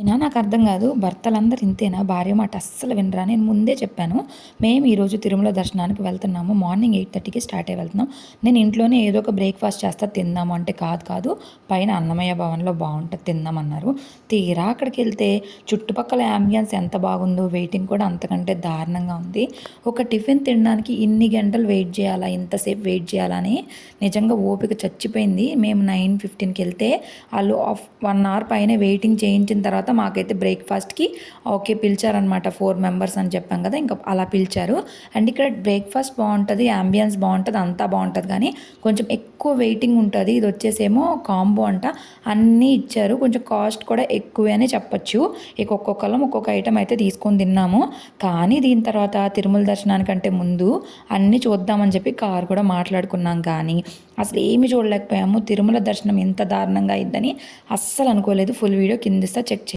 అయినా నాకు అర్థం కాదు. భర్తలందరూ ఇంతేనా? భార్య మాట అస్సలు వినరా? నేను ముందే చెప్పాను. మేము ఈరోజు తిరుమల దర్శనానికి వెళ్తున్నాము. మార్నింగ్ 8:30కి స్టార్ట్ అయ్యి వెళ్తున్నాం. నేను ఇంట్లోనే ఏదో ఒక బ్రేక్‌ఫాస్ట్ చేస్తా తిందాము అంటే, కాదు కాదు పైన అన్నమయ్య భవన్‌లో బావుంటది తిందామన్నారు. తీరా అక్కడికెళ్తే చుట్టుపక్కల యాంబియన్స్ ఎంత బాగుందో, వెయిటింగ్ కూడా అంతకంటే దారుణంగా ఉంది. ఒక టిఫిన్ తినడానికి ఇన్ని గంటలు వెయిట్ చేయాలా? ఇంతసేపు వెయిట్ చేయాలా? అని నిజంగా ఓపిక చచ్చిపోయింది. మేము 9:15కెళ్తే ఆళ్ళు 1 అవర్ పైనే వెయిటింగ్ చేయించిన తర్వాత మాకైతే బ్రేక్‌ఫాస్ట్‌కి ఓకే పిలిచారనమాట. 4 మెంబర్స్ అని చెప్పాం కదా! ఇంకా అలా పిలిచారు. అండ్ ఇక్కడ బ్రేక్‌ఫాస్ట్ బావుంటది, యాంబియన్స్ బావుంటది, అంతా బావుంటది కానీ కొంచెం ఎక్కువ వెయిటింగ్ ఉంటది. ఇదొచ్చేసేమో కాంబో అంట. అన్నీ ఇచ్చారు. కొంచెం కాస్ట్ కూడా ఎక్కువే అనే చెప్పొచ్చు. ఇక ఒక్కొక్కళ్ళం ఒక్కొక్క ఐటెమ్ అయితే తీసుకొని తిన్నాము. కానీ దీని తర్వాత తిరుమల దర్శనానికంటే ముందు అన్నీ చూద్దామని చెప్పి కారు కూడా మాట్లాడుకున్నాం కానీ అసలు ఏమి చూడలేకపోయాము. తిరుమల దర్శనం ఇంత దారుణంగా అయిందని అస్సలు అనుకోలేదు. ఫుల్ వీడియో కిందిస్తా చెక్ చేయండి.